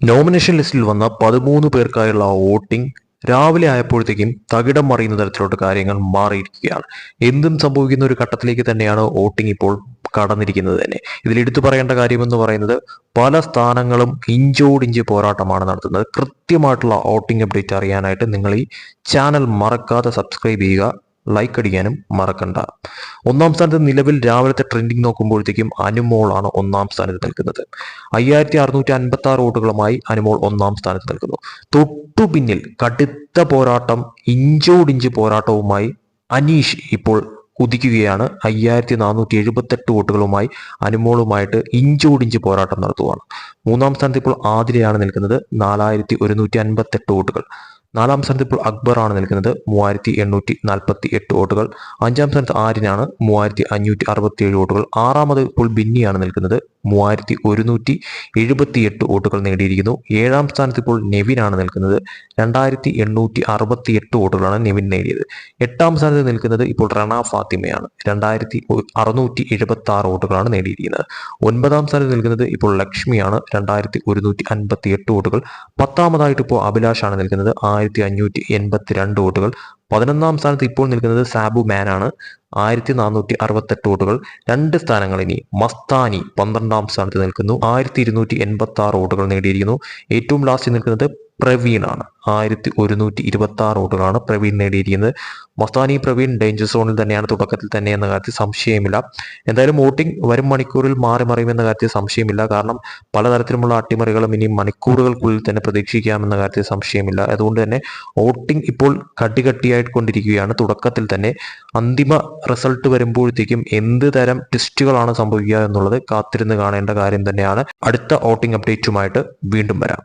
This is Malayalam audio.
നോമിനേഷൻ ലിസ്റ്റിൽ വന്ന 13 പേർക്കായുള്ള വോട്ടിംഗ് രാവിലെ ആയപ്പോഴത്തേക്കും തകിടം മറിയുന്ന തരത്തിലോട്ട് കാര്യങ്ങൾ മാറിയിരിക്കുകയാണ്. എന്തും സംഭവിക്കുന്ന ഒരു ഘട്ടത്തിലേക്ക് തന്നെയാണ് വോട്ടിംഗ് ഇപ്പോൾ കടന്നിരിക്കുന്നത് തന്നെ. ഇതിൽ എടുത്തു പറയേണ്ട കാര്യമെന്ന് പറയുന്നത് പല സ്ഥാനങ്ങളും ഇഞ്ചോടിഞ്ച് പോരാട്ടമാണ് നടത്തുന്നത്. കൃത്യമായിട്ടുള്ള വോട്ടിംഗ് അപ്ഡേറ്റ് അറിയാനായിട്ട് നിങ്ങൾ ഈ ചാനൽ മറക്കാതെ സബ്സ്ക്രൈബ് ചെയ്യുക, ലൈക്ക് അടിക്കാനും മറക്കണ്ട. ഒന്നാം സ്ഥാനത്ത് നിലവിൽ രാവിലത്തെ ട്രെൻഡിങ് നോക്കുമ്പോഴത്തേക്കും അനുമോളാണ് ഒന്നാം സ്ഥാനത്ത് നിൽക്കുന്നത്. 5656 വോട്ടുകളുമായി അനുമോൾ ഒന്നാം സ്ഥാനത്ത് നിൽക്കുന്നു. തൊട്ടു പിന്നിൽ കടുത്ത പോരാട്ടം, ഇഞ്ചോടിഞ്ച് പോരാട്ടവുമായി അനീഷ് ഇപ്പോൾ കുതിക്കുകയാണ്. 5478 വോട്ടുകളുമായി അനുമോളുമായിട്ട് ഇഞ്ചോടിഞ്ച് പോരാട്ടം നടത്തുകയാണ്. മൂന്നാം സ്ഥാനത്ത് ഇപ്പോൾ ആതിരയാണ് നിൽക്കുന്നത്, 4158 വോട്ടുകൾ. നാലാം സ്ഥാനത്ത് ഇപ്പോൾ അക്ബറാണ് നിൽക്കുന്നത്, 3848 വോട്ടുകൾ. അഞ്ചാം സ്ഥാനത്ത് ആര്യനാണ്, 3567 വോട്ടുകൾ. ആറാമത് ഇപ്പോൾ ബിന്നിയാണ് നിൽക്കുന്നത്, 3178 വോട്ടുകൾ നേടിയിരിക്കുന്നു. ഏഴാം സ്ഥാനത്ത് ഇപ്പോൾ നെവിനാണ് നിൽക്കുന്നത്, 2868 വോട്ടുകളാണ് നെവിൻ നേടിയത്. എട്ടാം സ്ഥാനത്ത് നിൽക്കുന്നത് ഇപ്പോൾ റണ ഫാത്തിമയാണ്, 2676 വോട്ടുകളാണ് നേടിയിരിക്കുന്നത്. ഒൻപതാം സ്ഥാനത്ത് നിൽക്കുന്നത് ഇപ്പോൾ ലക്ഷ്മിയാണ്, 2158 വോട്ടുകൾ. പത്താമതായിട്ട് ഇപ്പോൾ അഭിലാഷാണ് നിൽക്കുന്നത്, 1582 വോട്ടുകൾ. 11ാം സ്ഥാനത്ത് ഇപ്പോൾ നിൽക്കുന്നത് സാബു മാനാണ്, 1468 വോട്ടുകൾ. രണ്ട് സ്ഥാനങ്ങൾ ഇനി മസ്താനി 12ാം സ്ഥാനത്ത് നിൽക്കുന്നു, 1286 വോട്ടുകൾ നേടിയിരിക്കുന്നു. ഏറ്റവും ലാസ്റ്റ് നിൽക്കുന്നത് പ്രവീണാണ്, 1126 വോട്ടുകളാണ് പ്രവീൺ നേടിയിരിക്കുന്നത്. മസ്താനി പ്രവീൺ ഡേഞ്ചർ സോണിൽ തന്നെയാണ് തുടക്കത്തിൽ തന്നെ എന്ന കാര്യത്തിൽ സംശയമില്ല. എന്തായാലും വോട്ടിംഗ് വരും മണിക്കൂറിൽ മാറി മറിയുമെന്ന കാര്യത്തിൽ സംശയമില്ല. കാരണം പലതരത്തിലുമുള്ള അട്ടിമറികളും ഇനി മണിക്കൂറുകൾക്കുള്ളിൽ തന്നെ പ്രതീക്ഷിക്കാമെന്ന കാര്യത്തിൽ സംശയമില്ല. അതുകൊണ്ട് തന്നെ വോട്ടിംഗ് ഇപ്പോൾ കട്ടികട്ടിയായിക്കൊണ്ടിരിക്കുകയാണ്. തുടക്കത്തിൽ തന്നെ അന്തിമ റിസൾട്ട് വരുമ്പോഴത്തേക്കും എന്ത് തരം ട്വിസ്റ്റുകളാണ് സംഭവിക്കുക എന്നുള്ളത് കാത്തിരുന്ന് കാണേണ്ട കാര്യം തന്നെയാണ്. അടുത്ത വോട്ടിംഗ് അപ്ഡേറ്റുമായിട്ട് വീണ്ടും വരാം.